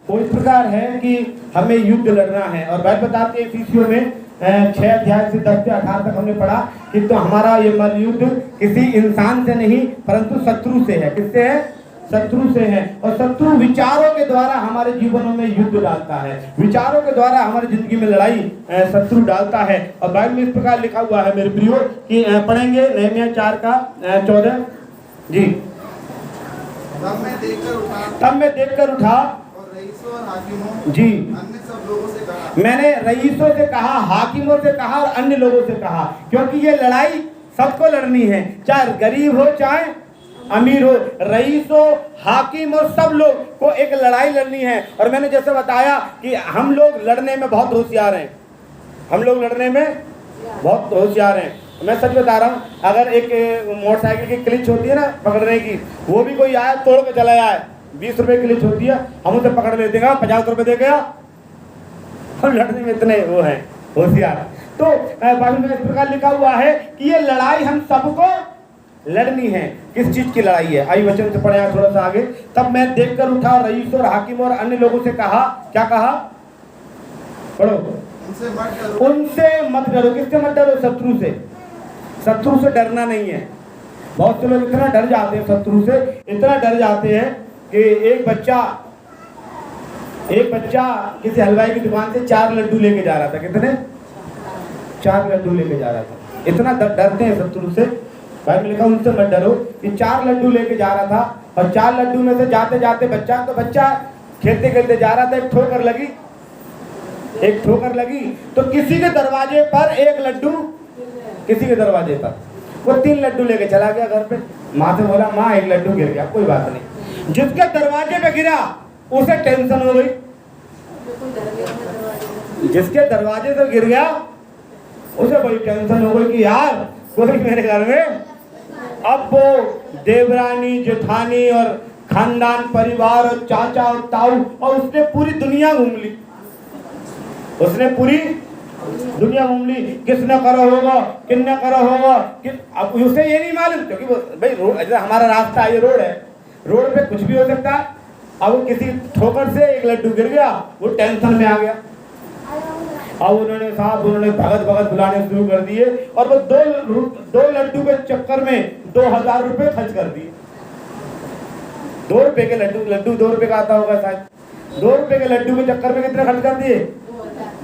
वो इस प्रकार है कि हमें युद्ध लड़ना है। और बाइबल बताती है इफिसियों में 6 अध्याय से 10 से 18 तक हमने पढ़ा कि तो हमारा ये मल युद्ध किसी इंसान से नहीं परंतु शत्रु से है। किससे है? शत्रु से है। और शत्रु विचारों के द्वारा हमारे जीवनों में युद्ध डालता है, विचारों के द्वारा हमारी जिंदगी में लड़ाई शत्रु डालता है। और बाइबल में इस प्रकार लिखा हुआ है मेरे प्रियो कि पढ़ेंगे नहमीया 4 का 14 जी। तब मैं देखकर उठा और रईसों और हाकिमों जी अन्य सब लोगों से कहा, मैंने रईसों से कहा, हाकिमों से कहा और अन्य लोगों से कहा, क्योंकि ये लड़ाई सबको लड़नी है, चाहे गरीब हो चाहे अमीर हो। रईसों, हाकिम और सब लोग को एक लड़ाई लड़नी है। और मैंने जैसे बताया कि हम लोग लड़ने में बहुत होशियार हैं, हम लोग लड़ने में बहुत होशियार हैं। मैं सच बता रहा हूँ, अगर एक मोटरसाइकिल की क्लिच होती है ना पकड़ने की, वो भी कोई आए तोड़ के चला जाए, 20 रुपए की क्लिच होती है, हम उसे पकड़ लेते हैं, 50 रुपए दे गया। हम लड़ने में इतने वो हैं होशियार। तो बाइबल में इस प्रकार लिखा हुआ है कि ये लड़ाई हम सबको लड़नी है। किस चीज की लड़ाई है? आइए वचन से पढ़े थोड़ा सा आगे। तब मैं देखकर उठा, रईस और हाकिम और अन्य लोगों से कहा, क्या कहा? पढ़ो। उनसे मत डरो। किससे मत डरो? शत्रु से। शत्रु से डरना नहीं है। बहुत से लोग इतना डर जाते हैं शत्रु से, इतना डर जाते हैं कि एक बच्चा किसी हलवाई की दुकान से 4 लड्डू लेके जा रहा था। कितने? 4 लड्डू लेके जा रहा था। इतना डरते हैं शत्रु से। बाइबल लिखा उनसे मत डरो कि 4 लड्डू लेके जा रहा था और 4 लड्डू में से जाते जाते बच्चा खेलते खेलते जा रहा था, एक ठोकर लगी तो किसी के दरवाजे पर एक लड्डू, किसी के दरवाजे पर वो 3 लड्डू लेके चला गया घर पे। माँ से बोला, माँ 1 लड्डू गिर गया। कोई बात नहीं। जिसके दरवाजे पे गिरा उसे टेंशन हो गई, जिसके दरवाजे से गिर गया उसे बड़ी टेंशन हो गई कि यार कोई मेरे घर में। अब वो देवरानी, जेठानी और खानदान परिवार और चाचा और ताऊ, और उसने पूरी दुनिया घूम ली, उसने पूरी दुनिया घूम ली। किसने करा होगा, किसने करा होगा, अब उसे ये नहीं मालूम, क्योंकि भाई रोड, हमारा रास्ता ये रोड है, रोड पे कुछ भी हो सकता है। अब किसी ठोकर से 1 लड्डू गिर गया, वो टेंशन में आ गया। अब उन्होंने भगत बुलाने शुरू कर दिए और वो 2 लड्डू के चक्कर में 2000 रुपए खर्च कर दिए। 2 रुपए के लड्डू 2 रुपए का आता होगा शायद। 2 रुपए के लड्डू के चक्कर में कितने खर्च कर दिए?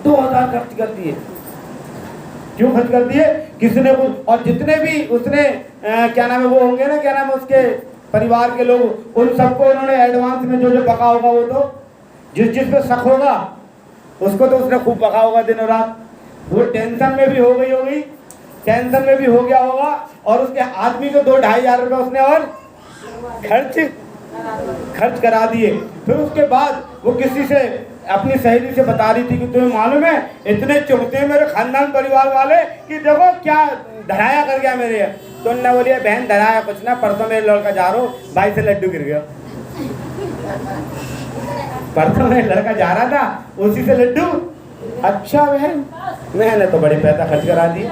2000 खर्च कर दिए। क्यों खर्च कर दिए? किसी ने कुछ, और जितने भी उसने क्या नाम है वो होंगे ना, क्या नाम है उसके परिवार के लोग, उन सबको उन्होंने एडवांस में जो बका होगा, वो तो जिस पे शक होगा उसको तो उसने खूब बका होगा दिनों रात। वो टेंशन में भी हो गई, टेंशन में भी हो गया होगा, और उसके आदमी को 2-2.5 हजार रुपए उसने और खर्च करा दिए। फिर उसके बाद वो किसी से, अपनी सहेली से बता रही थी कि तुम्हें मालूम है इतने चुभते हैं मेरे खानदान परिवार वाले कि देखो क्या धराया कर गया मेरे। तो उन्होंने बोलिए, बहन धराया कुछ ना, परसों मेरे लड़का जा रहा हूँ, भाई से लड्डू गिर गया। परसों में लड़का जा रहा था, उसी से लड्डू। अच्छा बहन, मैंने तो बड़े पैसा खर्च करा दिए,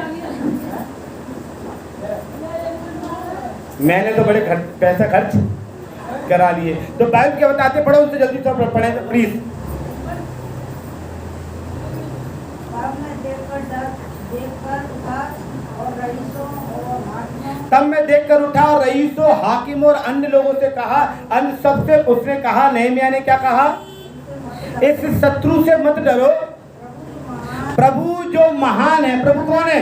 मैंने तो बड़े पैसा खर्च करा लिए। तो बाइबल क्या बताते, पढ़ो उनसे जल्दी से पढ़े तो प्लीज। तब मैं देखकर उठा और रईसों, हाकिम और अन्य लोगों से कहा, अन्य सबसे उसने कहा, नहमीया ने क्या कहा? इस शत्रु से मत डरो, प्रभु जो महान है। प्रभु कौन है?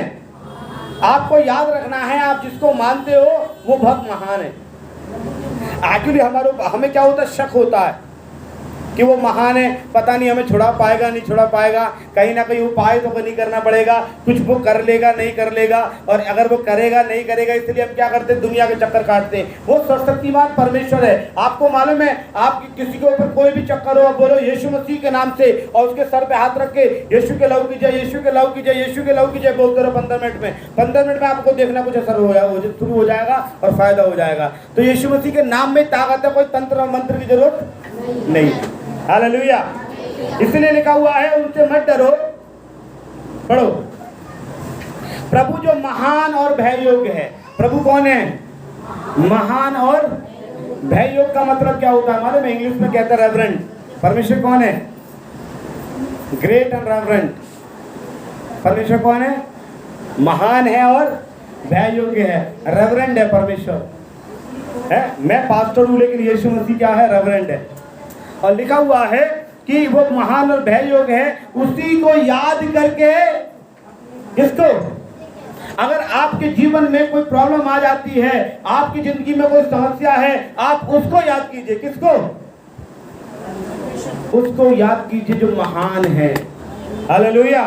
आपको याद रखना है, आप जिसको मानते हो वो बहुत महान है। एक्चुअली हमें क्या होता है, शक होता है कि वो महान है, पता नहीं हमें छुड़ा पाएगा नहीं छुड़ा पाएगा, कहीं ना कहीं उपाय तो नहीं करना पड़ेगा, कुछ वो कर लेगा नहीं कर लेगा, और अगर वो करेगा नहीं करेगा, इसलिए हम क्या करते हैं, दुनिया के चक्कर काटते हैं। वो सर्वशक्तिमान परमेश्वर है। आपको मालूम है, आप किसी के ऊपर कोई भी चक्कर हो, बोलो यीशु मसीह के नाम से, और उसके सर पे हाथ रख के यीशु के लहू की जय, यीशु के लहू की जय, यीशु के लहू की जय बोलते रहो 15 मिनट में। 15 मिनट में आपको देखना कुछ असर शुरू हो जाएगा और फायदा हो जाएगा। तो यीशु मसीह के नाम में ताकत है, कोई तंत्र और मंत्र की जरूरत नहीं। हालेलुया। इसलिए लिखा हुआ है, उनसे मत डरो। पढ़ो, प्रभु जो महान और भय योग्य है। प्रभु कौन है? महान और भय योग्य का मतलब क्या होता है मालूम है? इंग्लिश में कहता है रेवरेंट। परमेश्वर कौन है? Great and reverent. परमेश्वर कौन है? महान है और भय योग्य है। रेवरेंट है परमेश्वर है। मैं पास्टर हूं लेकिन यीशु मसीह क्या है? रेवरेंट है। और लिखा हुआ है कि वो महान और भय योग्य है, उसी को याद करके। किसको? अगर आपके जीवन में कोई प्रॉब्लम आ जाती है, आपकी जिंदगी में कोई समस्या है, आप उसको याद कीजिए। किसको? उसको याद कीजिए जो महान है। हालेलुया।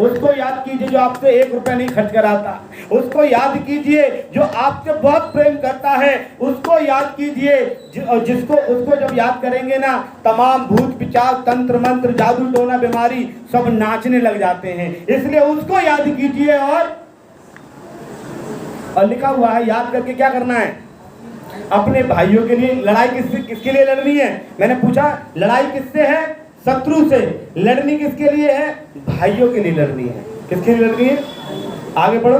उसको याद कीजिए जो आपसे 1 रुपया नहीं खर्च कराता। उसको याद कीजिए जो आपसे बहुत प्रेम करता है। उसको याद कीजिए उसको जब याद करेंगे ना, तमाम भूत पिशाच, तंत्र मंत्र, जादू टोना, बीमारी सब नाचने लग जाते हैं। इसलिए उसको याद कीजिए। और लिखा हुआ है याद करके क्या करना है? अपने भाइयों के लिए। लड़ाई किसके लिए लड़नी है? मैंने पूछा, लड़ाई किससे है? शत्रु से। लड़नी किसके लिए है? भाइयों के लिए लड़नी है। किसके लिए लड़नी है? आगे बढ़ो।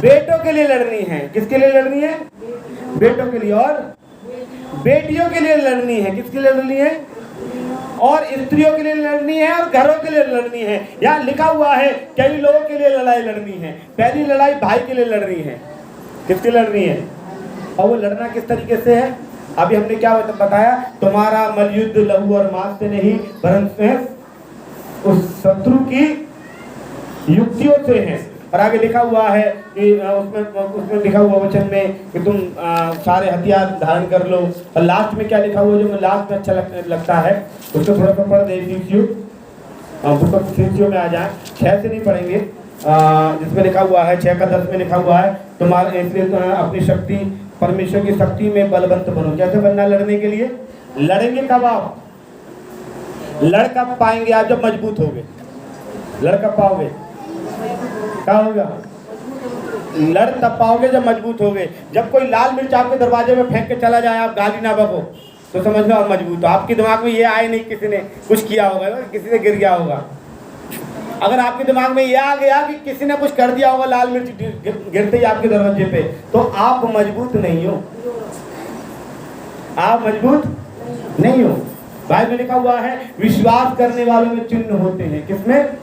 बेटों के लिए लड़नी है। किसके लिए लड़नी है? बेटों के लिए। और बेटियों के लिए लड़नी है। किसके लिए लड़नी है? और स्त्रियों के लिए लड़नी है और घरों के लिए लड़नी है। यहाँ लिखा हुआ है कई लोगों के लिए लड़ाई लड़नी है। पहली लड़ाई भाई के लिए लड़नी है। किसके लड़नी है? और वो लड़ना किस तरीके से है? अभी हमने क्या बताया? तुम्हारा मलयुद्ध लहू और मांस से नहीं वरन उस शत्रु की युक्तियों से है। और आगे लिखा हुआ है कि उसमें लिखा हुआ वचन में कि तुम सारे हथियार धारण कर लो। और लास्ट में क्या लिखा हुआ जो लास्ट में अच्छा लगता है उसको थोड़ा सा पढ़ दे। फिजियो में आ जाए। 6 से नहीं पढ़ेंगे, जिसमें लिखा हुआ है 6 का 10 में लिखा हुआ है तुम्हारे, इसलिए तो अपनी शक्ति, परमेश्वर की शक्ति में बलवंत बनो। कैसे बनना लड़ने के लिए? लड़ेंगे कब आप? लड़ कब पाएंगे आप? जब मजबूत होगे। लड़ कब पाओगे? क्या होगा? लड़ तब पाओगे जब मजबूत होगे। जब कोई लाल मिर्च आपके दरवाजे में फेंक के चला जाए, आप गाली ना बको, तो समझ लो आप मजबूत हो। आपके दिमाग में ये आए नहीं किसी ने कुछ किया होगा, किसी से गिर गया होगा। अगर आपके दिमाग में ये आ गया कि किसी ने कुछ कर दिया होगा लाल मिर्च गिरते ही आपके दरवाजे पे, तो आप मजबूत नहीं हो। आप मजबूत नहीं हो। बाइबल में लिखा हुआ है विश्वास करने वालों में चिन्ह होते हैं। किसमें?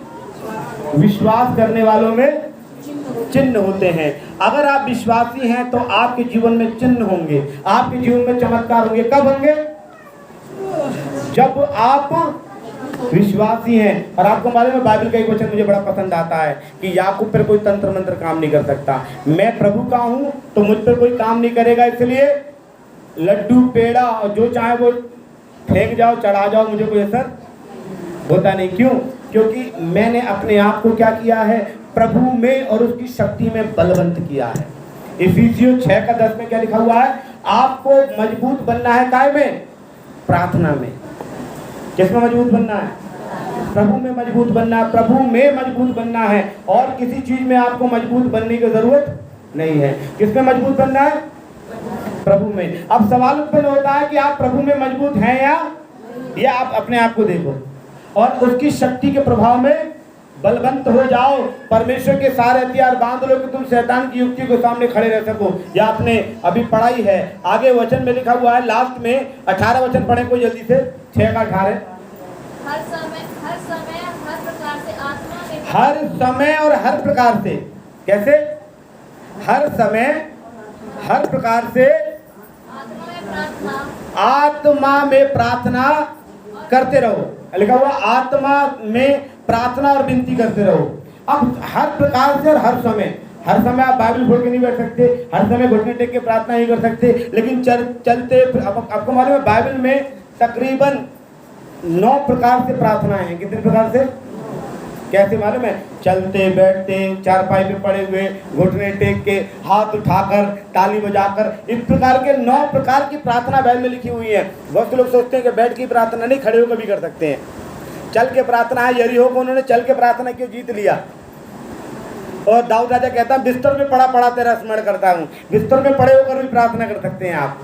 विश्वास करने वालों में चिन्ह होते हैं। अगर आप विश्वासी हैं तो आपके जीवन में चिन्ह होंगे, आपके जीवन में चमत्कार होंगे। कब होंगे? जब आप विश्वासी हैं। और आपको मालूम है बाइबल का एक वचन मुझे बड़ा पसंद आता है कि याकूब पर कोई तंत्र मंत्र काम नहीं कर सकता। मैं प्रभु का हूं तो मुझ पर कोई काम नहीं करेगा, इसलिए लड्डू पेड़ा और जो चाहे वो फेंक जाओ, चढ़ा जाओ, मुझे कोई असर होता नहीं। क्यों? क्योंकि मैंने अपने आप को क्या किया है? प्रभु में और उसकी शक्ति में बलवंत किया है। इफिसियों 6 का 10 में क्या लिखा हुआ है? आपको मजबूत बनना है काय में? प्रार्थना में। किसमें मजबूत बनना है? प्रभु में मजबूत बनना है। प्रभु में मजबूत बनना है और किसी चीज में आपको मजबूत बनने की जरूरत नहीं है। किसमें मजबूत बनना है? प्रभु में। अब सवाल उत्पन्न होता है कि आप प्रभु में मजबूत हैं या आप अपने आप को देखो और उसकी शक्ति के प्रभाव में बलवंत हो जाओ। परमेश्वर के सारे हथियार बांध लो कि तुम शैतान की युक्ति के सामने खड़े रह सको। या आपने अभी पढ़ाई है, आगे वचन में लिखा हुआ है लास्ट में 18 वचन पढ़े कोई जल्दी से। 6 का 18। हर समय हर प्रकार से आत्मा में, हर समय और हर प्रकार से। कैसे? हर समय हर प्रकार से आत्मा में प्रार्थना करते रहो। लिखा हुआ आत्मा में प्रार्थना और विनती करते रहो। अब हर प्रकार से और हर समय आप बाइबल खोल के नहीं बैठ सकते, हर समय घुटने टेक के प्रार्थना नहीं कर सकते, लेकिन चलते आपको मालूम है बाइबल में तकरीबन 9 प्रकार से प्रार्थनाएं हैं। कितने प्रकार से? कैसे मालूम है? चलते, बैठते, चारपाई पे पड़े हुए, घुटने टेक के, हाथ उठाकर, ताली बजाकर, इस प्रकार के 9 प्रकार की प्रार्थना बाइबल में लिखी हुई है। बहुत लोग सोचते हैं कि बैठ की प्रार्थना नहीं, खड़े होकर भी कर सकते हैं। चल के प्रार्थना है। यरीहो को उन्होंने चल के प्रार्थना क्यों जीत लिया? और दाऊद राजा कहता है बिस्तर में पड़ा तेरा स्मरण करता हूँ। बिस्तर में पड़े होकर भी प्रार्थना कर सकते हैं आप।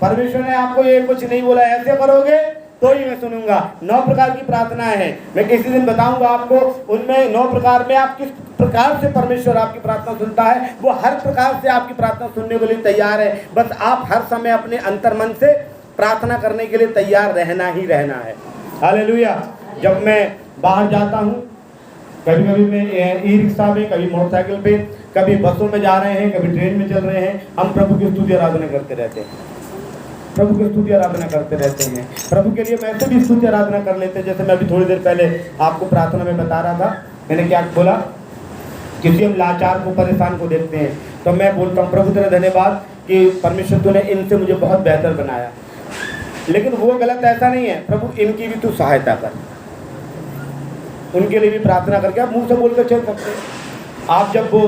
परमेश्वर ने आपको ये कुछ नहीं बोला ऐसे करोगे तो ही मैं सुनूंगा। 9 प्रकार की प्रार्थनाएं हैं। मैं किसी दिन बताऊंगा आपको उनमें 9 प्रकार में आप किस प्रकार से परमेश्वर आपकी प्रार्थना सुनता है। वो हर प्रकार से आपकी प्रार्थना सुनने के लिए तैयार है। बस आप हर समय अपने अंतर्मन से प्रार्थना करने के लिए तैयार रहना ही रहना है। हालेलुया। जब मैं बाहर जाता हूँ, कभी कभी मैं ई रिक्शा में, कभी मोटरसाइकिल पे, कभी बसों में जा रहे हैं, कभी ट्रेन में चल रहे हैं, हम प्रभु की स्तुति आराधना करते रहते हैं। प्रभु की स्तुति आराधना करते रहते हैं। प्रभु के लिए मैं ऐसे भी स्तुति आराधना कर लेते हैं। जैसे मैं अभी थोड़ी देर पहले आपको प्रार्थना में बता रहा था, मैंने क्या बोला, किसी हम लाचार को, परेशान को देखते हैं तो मैं बोलता हूँ प्रभु तेरा धन्यवाद कि परमेश्वर तूने इनसे मुझे बहुत बेहतर बनाया। लेकिन वो गलत ऐसा नहीं है, प्रभु इनकी भी तू सहायता कर। उनके लिए भी प्रार्थना करके आप मुंह से बोल कर चल सकते हैं। आप जब वो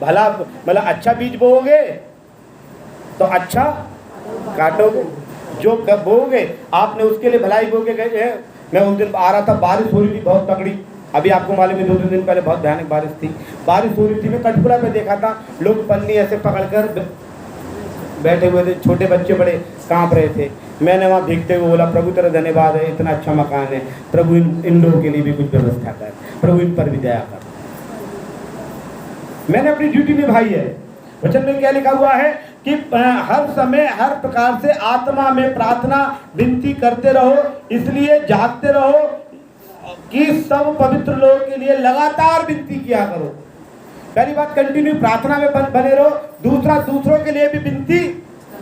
भला मतलब अच्छा बीज बोओगे तो अच्छा काटोगे, जो बोओगे आपने उसके लिए भलाई बोगे गए। मैं उस दिन आ रहा था, बारिश हो रही थी बहुत तगड़ी। अभी आपको मालूम है 2-3 दिन पहले बहुत भयानक बारिश थी। बारिश हो रही थी, मैं कटपुरा पे देखा था लोग पन्नी ऐसे पकड़कर बैठे हुए थे, छोटे बच्चे बड़े कांप रहे थे। मैंने वहाँ भीगते हुए बोला प्रभु तेरा धन्यवाद है, इतना अच्छा मकान है, प्रभु इन लोगों के लिए भी कुछ व्यवस्था कर, प्रभु इन पर भी दया कर। मैंने अपनी ड्यूटी निभाई है। वचन में क्या लिखा हुआ है कि हर समय हर प्रकार से आत्मा में प्रार्थना विनती करते रहो, इसलिए जागते रहो कि सब पवित्र लोगों के लिए लगातार विनती किया करो। पहली बात, कंटिन्यू प्रार्थना में बने रहो। दूसरा, दूसरों के लिए भी विनती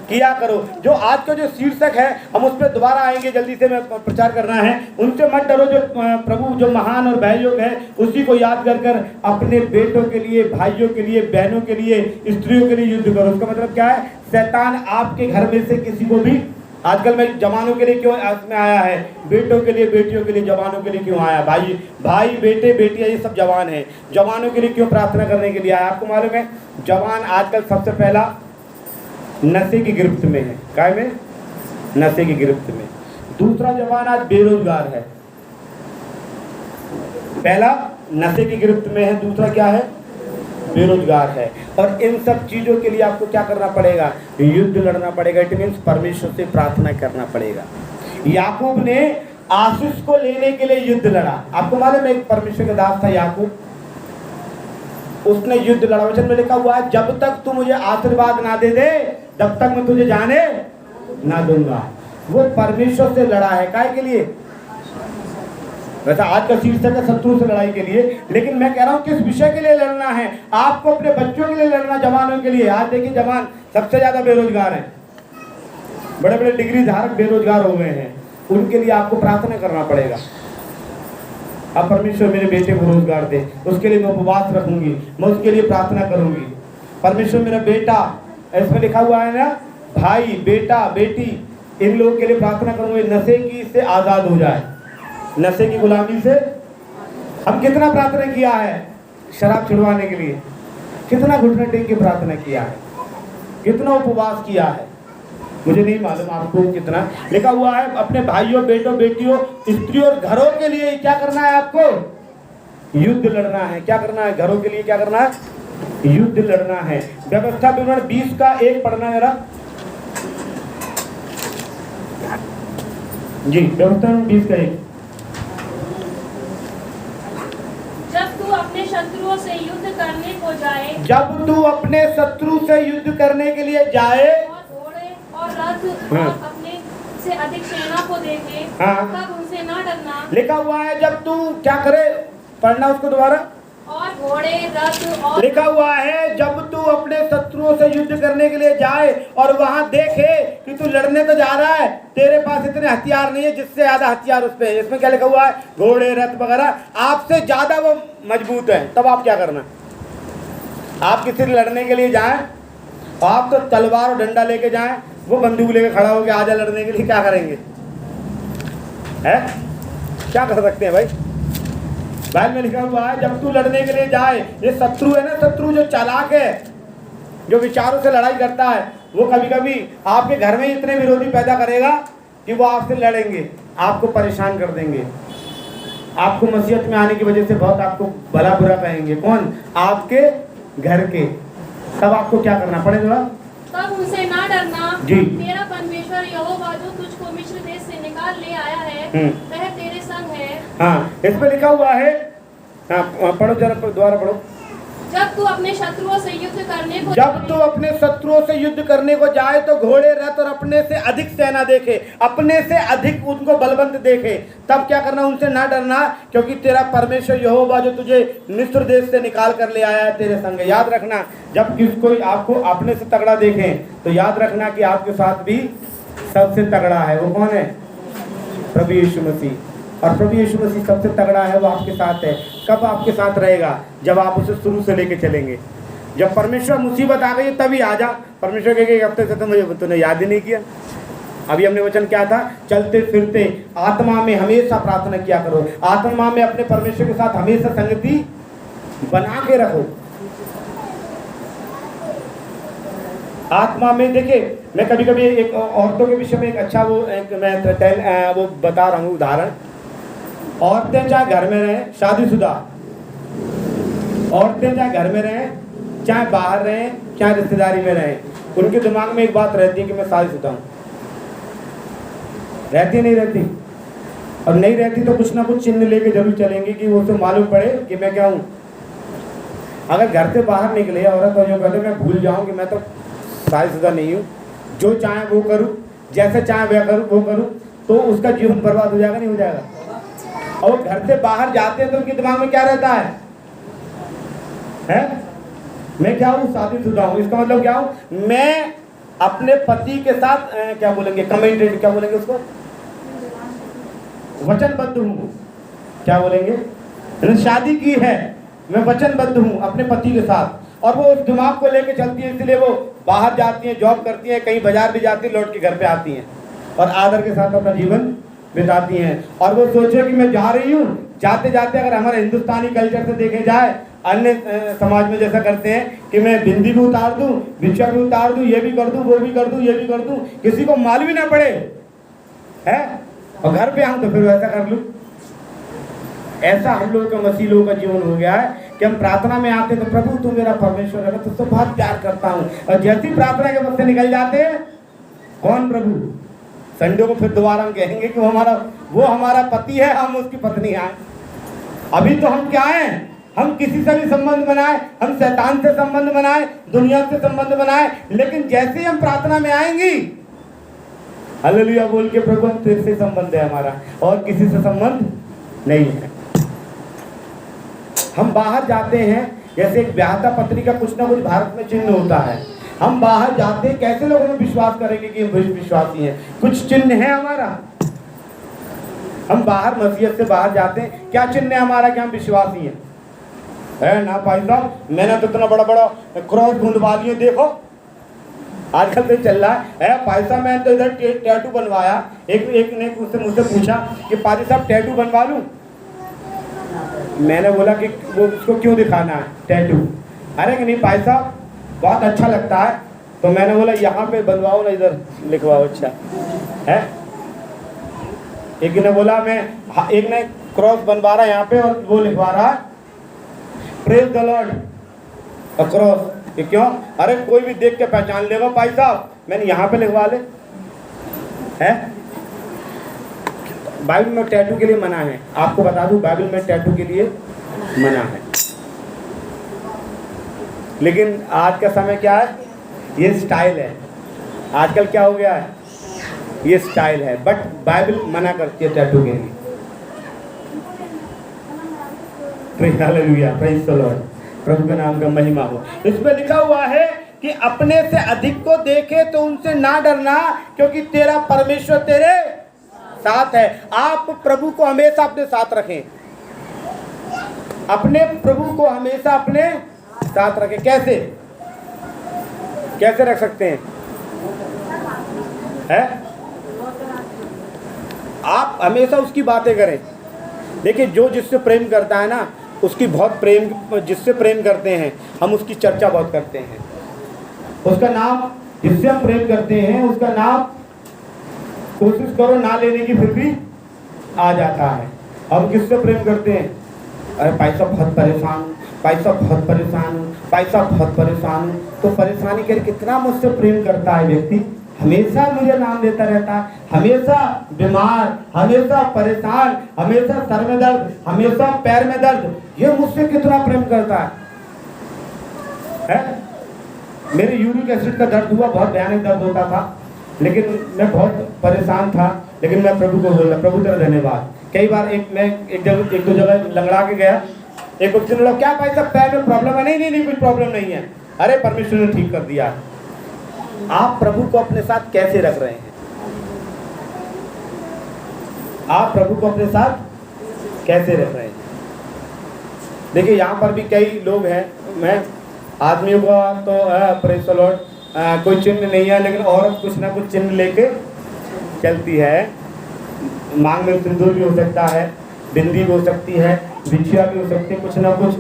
किया करो। जो आज का जो शीर्षक है, हम उस पर दोबारा आएंगे, जल्दी से मैं प्रचार करना है। उनसे मत डरो, जो प्रभु जो महान और भययोग है उसी को याद कर कर अपने बेटों के लिए, भाइयों के लिए, बहनों के लिए, स्त्रियों के लिए युद्ध करो। उसका मतलब क्या है, शैतान आपके घर में से किसी को भी, आजकल मैं जवानों के लिए क्यों में आया है, बेटों के लिए, बेटियों के लिए, जवानों के लिए क्यों आया, भाई बेटे बेटियां ये सब जवान हैं, जवानों के लिए क्यों प्रार्थना करने के लिए आया। आपको मालूम है जवान आजकल सबसे पहला नशे की गिरफ्त में है। काय में? नशे की गिरफ्त में। दूसरा, जवान आज बेरोजगार है। पहला नशे की गिरफ्त में है, दूसरा क्या है, बेरोजगार है। और इन सब चीजों के लिए आपको क्या करना पड़ेगा, युद्ध लड़ना पड़ेगा। इट मीन्स परमेश्वर से प्रार्थना करना पड़ेगा। याकूब ने आशीष को लेने के लिए युद्ध लड़ा। आपको मालूम है एक परमेश्वर का दास था याकूब, उसने युद्ध लड़ा। वचन में लिखा हुआ है जब तक तू मुझे आशीर्वाद ना दे दे तब तक मैं तुझे जाने ना दूंगा। वो परमेश्वर से लड़ा है। काय के लिए? वैसा आज का शीर्षक है शत्रु से लड़ाई के लिए, लेकिन मैं कह रहा हूँ किस विषय के लिए लड़ना है। आपको अपने बच्चों के लिए लड़ना, जवानों के लिए। आज देखिए जवान सबसे ज्यादा बेरोजगार हैं, बड़े बड़े डिग्री धारक बेरोजगार हो गए हैं। उनके लिए आपको प्रार्थना करना पड़ेगा। अब परमेश्वर मेरे बेटे को रोजगार दे, उसके लिए मैं उपवास रखूंगी, मैं उसके लिए प्रार्थना करूंगी। परमेश्वर मेरा बेटा, इसमें लिखा हुआ है ना, भाई बेटा बेटी, इन लोगों के लिए प्रार्थना करूंगी नशे की से आजाद हो जाए, नशे की गुलामी से। हम कितना प्रार्थना किया है शराब छुड़वाने के लिए, कितना घुटने टेक के प्रार्थना किया है, कितना उपवास किया है, मुझे नहीं मालूम आपको कितना। लिखा हुआ है अपने भाइयों, बेटों, बेटियों, स्त्रियों और घरों के लिए क्या करना है, आपको युद्ध लड़ना है। क्या करना है, घरों के लिए क्या करना है, युद्ध लड़ना है। व्यवस्था विवरण 20 का 1 पढ़ना जरा जी। व्यवस्था विवरण 20 का 1। जब तू अपने शत्रुओं से युद्ध करने को जाए, जब तू अपने शत्रु से युद्ध करने के लिए जाए और घोड़े और रथ और अपने से अधिक सेना को देखे, तब उनसे ना डरना। लिखा हुआ है जब तू क्या करे, पढ़ना उसको दोबारा। और घोड़े, रथ और, लिखा हुआ है जब तू अपने शत्रुओं से युद्ध करने के लिए जाए और वहां देखे कि तू लड़ने तो जा रहा है, तेरे पास इतने हथियार नहीं है जिससे ज्यादा हथियार उस पे है। इसमें क्या लिखा हुआ है, घोड़े, रथ वगैरह आपसे ज्यादा वो मजबूत है, तब आप क्या करना। आप किसी से लड़ने के लिए जाएं, आप तो तलवार और डंडा लेके जाएं, वो बंदूक लेके खड़ा होकर आजा लड़ने के लिए, क्या करेंगे, है क्या कर सकते हैं भाई। बाइबल में लिखा हुआ है जब तू लड़ने के लिए जाए, ये शत्रु है ना, शत्रु जो चालाक है, जो विचारों से लड़ाई करता है, वो कभी कभी आपके घर में इतने विरोधी पैदा करेगा कि वो आपसे लड़ेंगे, आपको परेशान कर देंगे, आपको मसीहत में आने की वजह से बहुत आपको भला बुरा कहेंगे। कौन? आपके घर के। तब आपको क्या करना पड़ेगा, तब उनसे ना डरना जी। तेरा परमेश्वर यहोवा जो तुझको मिस्र देश से निकाल ले आया है, वह तेरे संग है। हाँ, इस पे लिखा हुआ है, हाँ पढ़ो जरा, दोबारा पढ़ो। जब तू अपने शत्रुओं से युद्ध करने को जब तू अपने शत्रुओं से युद्ध करने को जाए तो घोड़े, रथ और अपने से अधिक सेना देखे, अपने से अधिक उनको बलवंत देखे, तब क्या करना, उनसे ना डरना, क्योंकि तेरा परमेश्वर यहोवा जो तुझे मिस्र देश से निकाल कर ले आया है तेरे संग। याद रखना, जब कोई आपको अपने से तगड़ा देखे तो याद रखना कि आपके साथ भी सबसे तगड़ा है। वो कौन है? प्रभु यीशु मसीह। और प्रभु यीशु मसीह सबसे तगड़ा है, वो आपके साथ है। कब आपके साथ रहेगा? जब आप उसे शुरू से लेके चलेंगे। जब परमेश्वर मुसीबत आ गई तभी आ जा। परमेश्वर कहेगा एक हफ्ते से तो मुझे तूने याद ही नहीं किया। अभी हमने वचन क्या था? चलते फिरते आत्मा में हमेशा प्रार्थना किया करो, आत्मा में अपने परमेश्वर के साथ हमेशा संगति बना के रखो। आत्मा में देखिए, मैं कभी कभी एक औरतों के विषय में एक अच्छा वो बता रहा हूँ उदाहरण। औरतें चाहे घर में रहें, शादीशुदा औरतें चाहे घर में रहें, चाहे बाहर रहें, चाहे रिश्तेदारी में रहें, उनके दिमाग में एक बात रहती है कि मैं शादीशुदा हूँ। रहती नहीं रहती? और नहीं रहती तो कुछ ना कुछ चिन्ह लेके जरूर चलेंगे कि वो तो मालूम पड़े कि मैं क्या हूँ। अगर घर से बाहर निकले औरत और जो कहते मैं भूल जाऊँ कि मैं तो शादीशुदा नहीं हूँ, जो चाहे वो करूँ, जैसे चाहे वो करूँ, तो उसका जीवन बर्बाद हो जाएगा, नहीं हो जाएगा? और घर से बाहर जाते हैं तो उनके दिमाग में क्या रहता है? मैं क्या हूँ? शादीशुदा हूँ। इसका मतलब क्या हूँ? मैं अपने पति के साथ क्या बोलेंगे, कमिटेड, क्या बोलेंगे उसको, वचनबद्ध हूँ। क्या बोलेंगे? मैंने शादी की है, मैं वचनबद्ध हूँ अपने पति के साथ। और वो उस दिमाग को लेके चलती है, इसलिए वो बाहर जाती हैं, जॉब करती हैं, कहीं बाजार भी जाती हैं, लौट के घर पे आती हैं और आदर के साथ अपना जीवन बिताती हैं। और वो सोचे कि मैं जा रही हूँ, जाते जाते अगर हमारे हिंदुस्तानी कल्चर से देखे जाए, अन्य समाज में जैसा करते हैं कि मैं बिंदी भी उतार दूँ, भिक्षा भी उतार दूँ, ये भी कर दूँ, वो भी कर दूँ, ये भी कर दूँ, किसी को मालूम ही ना पड़े है, और घर पे आऊँ तो फिर वैसा कर लूँ। ऐसा हम लोगों का, मसीह लोगों का जीवन हो गया है कि हम प्रार्थना में आते हैं तो प्रभु तू मेरा परमेश्वर है, मैं तुझसे बहुत प्यार करता हूँ, और जैसी प्रार्थना के वक्त से निकल जाते हैं, कौन प्रभु? संडे को फिर दोबारा हम कहेंगे कि वो हमारा पति है, हम उसकी पत्नी हैं। अभी तो हम क्या हैं? हम किसी से भी संबंध बनाए, हम शैतान से संबंध बनाए, दुनिया से संबंध बनाए, लेकिन जैसे ही हम प्रार्थना में आएंगी, हालेलुया बोल के प्रभु हम तेरे से संबंध है हमारा, और किसी से संबंध नहीं है। हम बाहर जाते हैं, जैसे एक व्याहता पत्नी का कुछ ना कुछ भारत में चिन्ह होता है। हम बाहर जाते हैं, कैसे लोग हमें विश्वास करेंगे कि हम विश्वासी हैं? कुछ चिन्ह है हमारा। हम बाहर मसीहत से बाहर जाते हैं, क्या चिन्ह है हमारा कि हम विश्वासी हैं? है ना भाई साहब, मैंने तो इतना बड़ा बड़ा क्रॉस गुंदवा लिए, देखो आजकल तो चल रहा है। भाई साहब मैंने तो इधर टैटू बनवाया, एक ने मुझसे पूछा कि पाजी साहब टैटू बनवा लूं? मैंने बोला कि वो उसको क्यों दिखाना है टैटू? अरे कि नहीं भाई साहब बहुत अच्छा लगता है, तो मैंने बोला यहाँ पे बनवाओ ना, इधर लिखवाओ। अच्छा है। एक ने बोला एक ने क्रॉस बनवा रहा है यहाँ पे, और वो लिखवा रहा है प्रेज द लॉर्ड क्रॉस। ये क्यों? अरे कोई भी देख के पहचान लेगा भाई साहब, मैंने यहाँ पे लिखवा ले। है बाइबल में टैटू के लिए मना है, आपको बता दूं, बाइबल में टैटू के लिए मना है। लेकिन आज का समय क्या है? ये स्टाइल है। आजकल क्या हो गया है? ये स्टाइल है, बट बाइबल मना करती है टैटू के लिए। हालेलुया, प्रेज़ द लॉर्ड, प्रभु के नाम का महिमा हो। इसमें लिखा हुआ है कि अपने से अधिक को देखे तो उनसे ना डरना, क्योंकि तेरा परमेश्वर तेरे साथ है। आप प्रभु को हमेशा अपने साथ रखें, अपने प्रभु को हमेशा अपने साथ रखें। कैसे कैसे रख सकते हैं? आप हमेशा उसकी बातें करें। देखिए, जो जिससे प्रेम करता है ना, उसकी बहुत प्रेम, जिससे प्रेम करते हैं हम उसकी चर्चा बहुत करते हैं। उसका नाम, जिससे हम प्रेम करते हैं उसका नाम कोशिश करो ना लेने की, फिर भी आ जाता है। हम किससे प्रेम करते हैं? अरे पैसा बहुत परेशान हूँ, पैसा बहुत परेशान हूँ, पैसा बहुत परेशान हूँ। तो परेशानी कर कितना मुझसे प्रेम करता है व्यक्ति, हमेशा मुझे नाम लेता रहता है, हमेशा बीमार, हमेशा परेशान, हमेशा सर में दर्द, हमेशा पैर में दर्द, ये मुझसे कितना प्रेम करता है। है। मेरे यूरिक एसिड का दर्द हुआ, बहुत भयानक दर्द होता था, लेकिन मैं बहुत परेशान था, लेकिन मैं प्रभु को बोला, प्रभु तेरा धन्यवाद। कई बार मैं एक दो जगह लंगड़ा के गया, एक व्यक्ति ने बोला क्या भाई साहब पैर में प्रॉब्लम है? नहीं कुछ प्रॉब्लम नहीं है। अरे परमेश्वर ने ठीक कर दिया। आप प्रभु को अपने साथ कैसे रख रहे हैं? आप प्रभु को अपने साथ कैसे रख रहे हैं? देखिए यहाँ पर भी कई लोग हैं, मैं आदमियों का तो प्रेज़ द लॉर्ड कोई चिन्ह नहीं है, लेकिन औरत कुछ ना कुछ चिन्ह लेके चलती है। मांग में सिंदूर भी हो सकता है, बिंदी भी हो सकती है, बिछिया भी हो सकती है, कुछ ना कुछ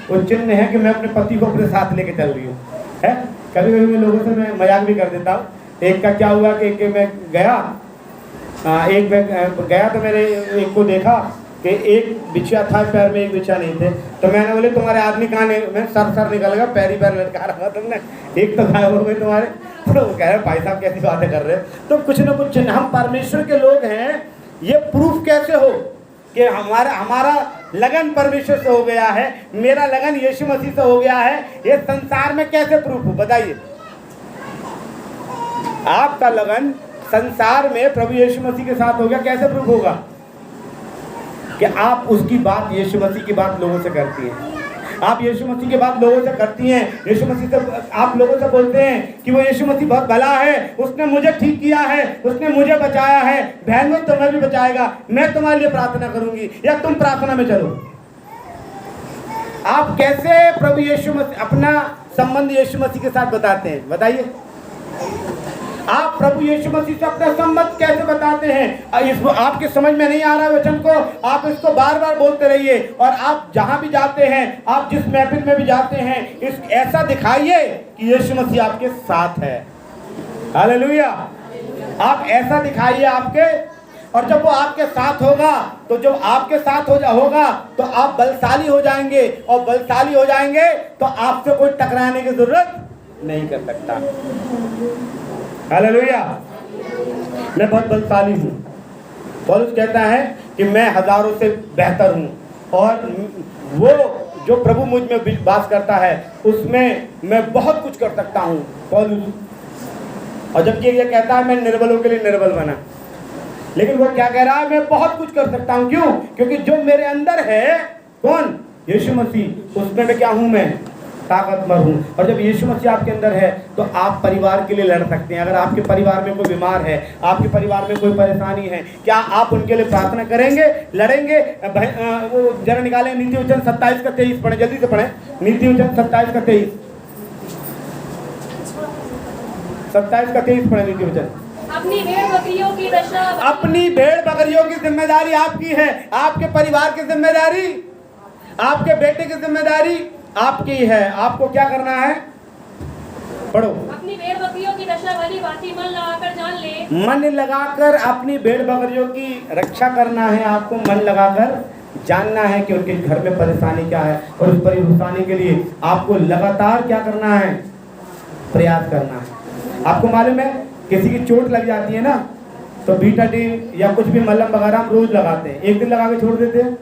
वो चिन्ह है कि मैं अपने पति को अपने साथ लेके चल रही हूँ, है। कभी कभी मैं लोगों से मैं मजाक भी कर देता हूँ। एक का क्या हुआ कि मैं गया तो मैंने एक को देखा कि एक बिछिया था पैर में, एक बिछिया नहीं थे। तो मैंने बोले तुम्हारे आदमी कहाँ नहीं? मैं सर निकल गया, पैर ही पैर लटका रहा तुमने, एक तो गायब हो गए तुम्हारे। तो वो कह रहे भाई साहब कैसी बातें कर रहे हो? तो कुछ ना कुछ चिन्ह, हम परमेश्वर के लोग हैं। ये प्रूफ कैसे हो कि हमारा लगन परमेश्वर से हो गया है, मेरा लगन यीशु मसीह से हो गया है? ये संसार में कैसे प्रूफ हो बताइए? आपका लगन संसार में प्रभु यीशु मसीह के साथ हो गया, कैसे प्रूफ होगा? कि आप उसकी बात, यीशु मसीह की बात लोगों से करती हैं, आप यीशु मसीह की बात लोगों से करती हैं, यीशु मसीह से आप लोगों से बोलते हैं कि वो यीशु मसीह बहुत भला है, उसने मुझे ठीक किया है, उसने मुझे बचाया है, बहनों तुम्हें भी बचाएगा, मैं तुम्हारे लिए प्रार्थना करूंगी, या तुम प्रार्थना में चलो। आप कैसे प्रभु यीशु मसीह अपना संबंध यीशु मसीह के साथ बताते हैं? बताइए, आप प्रभु यीशु मसीह से अपना संबंध कैसे बताते हैं? इसको आपके समझ में नहीं आ रहा है वचन को, आप इसको बार बार बोलते रहिए। और आप जहां भी जाते हैं, आप जिस महफिल में भी जाते हैं, ऐसा दिखाइए कि यीशु मसीह आपके साथ है। हालेलुया। आप ऐसा दिखाइए आपके, और जब वो आपके साथ होगा, तो जब आपके साथ होगा तो आप बलशाली हो जाएंगे, और बलशाली हो जाएंगे तो आपसे कोई टकराने की जरूरत नहीं कर सकता। हालेलुया। मैं बहुत बलशाली हूँ। पौलुस कहता है कि मैं हजारों से बेहतर हूँ, और वो जो प्रभु मुझ में वास करता है उसमें मैं बहुत कुछ कर सकता हूँ, पौलुस। और जबकि ये कहता है मैं निर्बलों के लिए निर्बल बना, लेकिन वो क्या कह रहा है? मैं बहुत कुछ कर सकता हूँ। क्यों? क्योंकि जो मेरे अंदर है, कौन? यीशु मसीह, उसमें मैं क्या हूँ? मैं ताकतवर हूँ। और जब यीशु मसीह आपके अंदर है तो आप परिवार के लिए लड़ सकते हैं। अगर आपके परिवार में कोई बीमार है, आपके परिवार में कोई परेशानी है, क्या आप उनके लिए प्रार्थना करेंगे, लड़ेंगे? वो जरा निकालें नीति वचन 27 का 23 पढ़ें, जल्दी से पढ़ें। नीति वचन 27 का 23 पढ़ें। नीति वचन। अपनी भेड़ बकरियों की दशा, अपनी भेड़ बकरियों की जिम्मेदारी आपकी है, आपके परिवार की जिम्मेदारी, आपके बेटे की जिम्मेदारी आपकी है। आपको क्या करना है? पढ़ो। अपनी भेड़ बकरियों की दशा भली भांति मन लगाकर जान ले। मन लगाकर अपनी भेड़ बकरियों की रक्षा करना है। आपको मन लगाकर जानना है कि उनके घर में परेशानी क्या है, और उस परेशानी के लिए आपको लगातार क्या करना है? प्रयास करना है। आपको मालूम है किसी की चोट लग जाती है ना, तो बीटाडीन या कुछ भी मलहम वगैरह हम रोज लगाते हैं, एक दिन लगा के छोड़ देते हैं।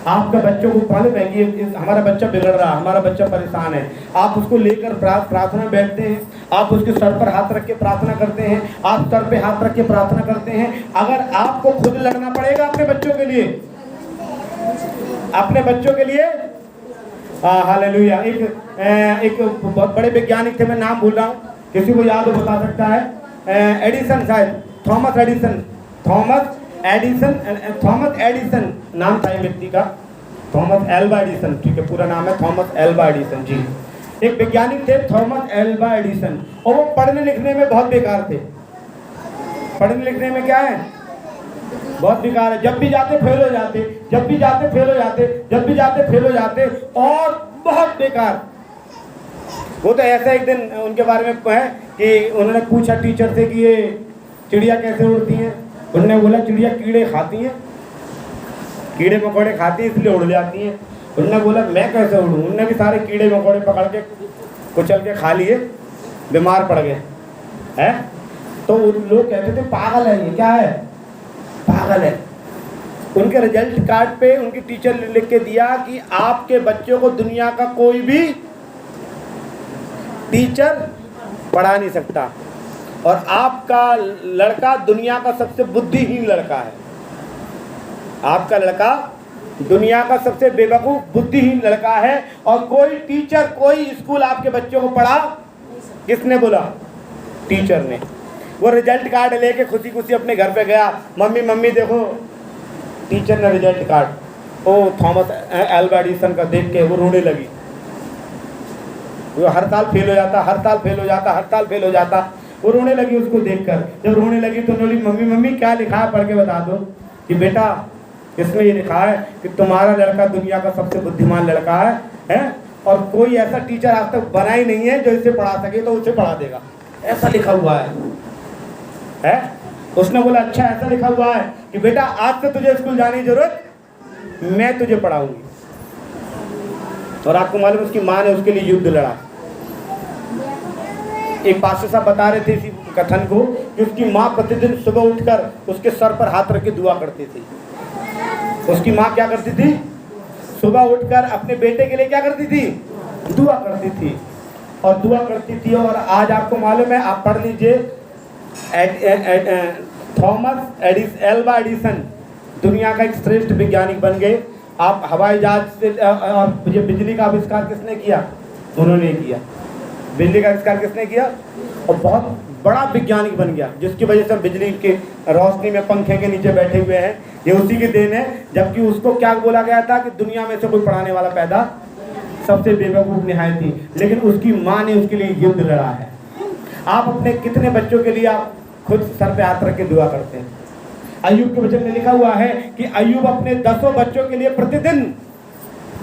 आपका बच्चों को मालूम है कि हमारा बच्चा बिगड़ रहा है, हमारा बच्चा परेशान है, आप उसको लेकर प्रार्थना में बैठते हैं, आप उसके सर पर हाथ रख के प्रार्थना करते हैं, आप सर पे हाथ रख के प्रार्थना करते हैं। अगर आपको खुद लड़ना पड़ेगा अपने बच्चों के लिए, अपने बच्चों के लिए, हालेलुया। एक बहुत बड़े वैज्ञानिक थे, मैं नाम भूल रहा हूँ, किसी को याद हो बता सकता है? एडिसन, शायद थॉमस एडिसन नाम था एक व्यक्ति का, थॉमस एल्वा एडिसन, ठीक है, पूरा नाम है थॉमस एल्वा एडिसन जी। एक वैज्ञानिक थे थॉमस एल्वा एडिसन, और वो पढ़ने लिखने में बहुत बेकार थे। पढ़ने लिखने में क्या है? बहुत बेकार है। जब भी जाते फेल हो जाते, जब भी जाते फेल हो जाते, जब भी जाते फेल हो जाते, और बहुत बेकार। वो तो ऐसा एक दिन उनके बारे में है कि उन्होंने पूछा टीचर से कि ये चिड़िया कैसे उड़ती हैं? उन्होंने बोला चिड़िया कीड़े खाती हैं, कीड़े मकोड़े खाती हैं इसलिए उड़ जाती हैं। उन्होंने बोला मैं कैसे उड़ूँ? उन्होंने भी सारे कीड़े मकोड़े पकड़ के कुचल के खा लिए, बीमार पड़ गए हैं। तो लोग कहते थे पागल है, ये क्या है? पागल है। उनके रिजल्ट कार्ड पे उनकी टीचर ने लिख के दिया कि आपके बच्चों को दुनिया का कोई भी टीचर पढ़ा नहीं सकता और आपका लड़का दुनिया का सबसे बुद्धिहीन लड़का है। आपका लड़का दुनिया का सबसे बेवकूफ़ बुद्धिहीन लड़का है और कोई टीचर कोई स्कूल आपके बच्चों को पढ़ा, किसने बोला? टीचर ने। वो रिजल्ट कार्ड लेके खुशी खुशी अपने घर पे गया, मम्मी मम्मी देखो टीचर ने रिजल्ट कार्ड। ओ थॉमस एल्वा एडिसन का देख के वो रोने लगी। वो हर साल फेल हो जाता, हर साल फेल हो जाता, हर साल फेल हो जाता। वो रोने लगी उसको देखकर। जब रोने लगी तो बोली मम्मी मम्मी क्या लिखा है पढ़ के बता दो। कि बेटा इसमें ये लिखा है कि तुम्हारा लड़का दुनिया का सबसे बुद्धिमान लड़का है और कोई ऐसा टीचर आज तक बना ही नहीं है जो इसे पढ़ा सके, तो उसे पढ़ा देगा, ऐसा लिखा हुआ है? उसने बोला अच्छा ऐसा लिखा हुआ है कि बेटा आज से तुझे स्कूल जाने की जरूरत, मैं तुझे पढ़ाऊंगी। और आपको मालूम उसकी माँ ने उसके लिए युद्ध लड़ा। एक पास्टर साहब बता रहे थे इसी कथन को कि उसकी माँ प्रतिदिन सुबह उठकर उसके सर पर हाथ रख के दुआ करती थी। उसकी माँ क्या करती थी? सुबह उठकर अपने बेटे के लिए क्या करती थी? दुआ करती थी और दुआ करती थी। और आज आपको मालूम है, आप पढ़ लीजिए, थॉमस एल्वा एडिसन दुनिया का एक श्रेष्ठ वैज्ञानिक बन गए। आप हवाई जहाज से और ये बिजली का आविष्कार किसने किया? उन्होंने किया। बिजली का आविष्कार किसने किया? और बहुत बड़ा वैज्ञानिक बन गया, जिसकी वजह से हम बिजली के रोशनी में पंखे के नीचे बैठे हुए हैं। ये उसी की देन है। जबकि उसको क्या बोला गया था कि दुनिया में से कोई पढ़ाने वाला पैदा, सबसे बेवकूफ़ निहायत थी, लेकिन उसकी माँ ने उसके लिए युद्ध लड़ा है। आप अपने कितने बच्चों के लिए आप खुद सर पे हाथ रख के दुआ करते हैं? अय्यूब के वचन में लिखा हुआ है कि अय्यूब अपने 10 बच्चों के लिए प्रतिदिन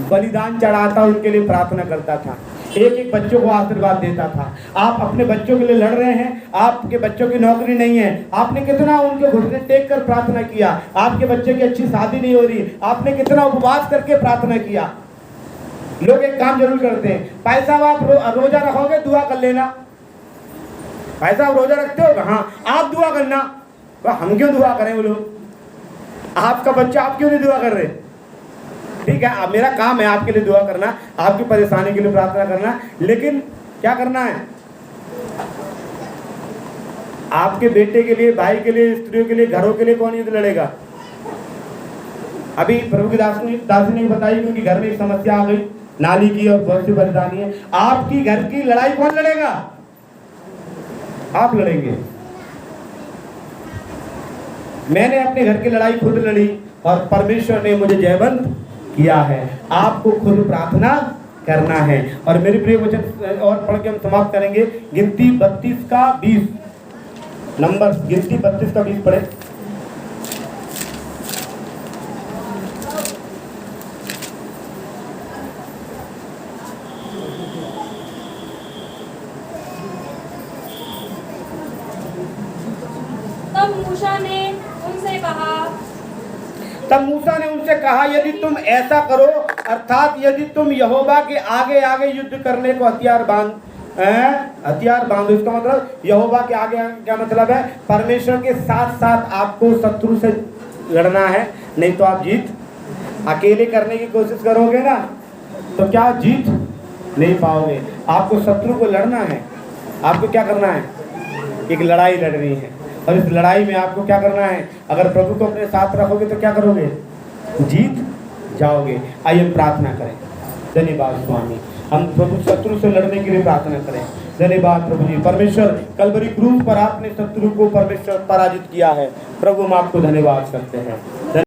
बलिदान चढ़ाता, उनके लिए प्रार्थना करता था, एक एक बच्चों को आशीर्वाद देता था। आप अपने बच्चों के लिए लड़ रहे हैं, आपके बच्चों की नौकरी नहीं है, आपने कितना उनके घुटने टेक कर प्रार्थना किया। आपके बच्चे की अच्छी शादी नहीं हो रही, आपने कितना उपवास करके प्रार्थना किया। लोग एक काम जरूर करते हैं, भाई साहब आप रोजा रखोगे दुआ कर लेना। भाई साहब रोजा रखते हो? हाँ, आप दुआ करना। हम क्यों दुआ करें? वो लोग, आपका बच्चा आप क्यों नहीं दुआ कर रहे? ठीक है, अब मेरा काम है आपके लिए दुआ करना, आपकी परेशानी के लिए प्रार्थना करना, लेकिन क्या करना है? आपके बेटे के लिए, भाई के लिए, स्त्रियों के लिए, घरों के लिए कौन युद्ध लड़ेगा? अभी प्रभु की दासी ने बताई कि उनकी घर में एक समस्या आ गई, नाली की और बहुत सी परेशानी है। आपकी घर की लड़ाई कौन लड़ेगा? आप लड़ेंगे। मैंने अपने घर की लड़ाई खुद लड़ी और परमेश्वर ने मुझे जयवंत किया है। आपको खुद प्रार्थना करना है। और मेरे प्रिय वचन और पढ़ के हम समाप्त करेंगे। गिनती 32 का 20 नंबर, गिनती 32 का 20 पढ़े। तब मूसा ने उनसे कहा यदि तुम ऐसा करो, अर्थात यदि तुम यहोवा के आगे आगे युद्ध करने को हथियार बांधो। इसका मतलब यहोवा के आगे क्या मतलब है? परमेश्वर के साथ साथ आपको शत्रु से लड़ना है, नहीं तो आप जीत अकेले करने की कोशिश करोगे ना तो क्या जीत नहीं पाओगे। आपको शत्रु को लड़ना है। आपको क्या करना है? एक लड़ाई लड़नी है और इस लड़ाई में आपको क्या करना है? अगर प्रभु को अपने साथ रखोगे तो क्या करोगे? जीत जाओगे। आइए प्रार्थना करें। धन्यवाद स्वामी, हम प्रभु शत्रु से लड़ने के लिए प्रार्थना करें। धन्यवाद प्रभु जी। परमेश्वर कलवरी क्रूस पर आपने शत्रु को परमेश्वर पराजित किया है। प्रभु हम आपको धन्यवाद करते हैं।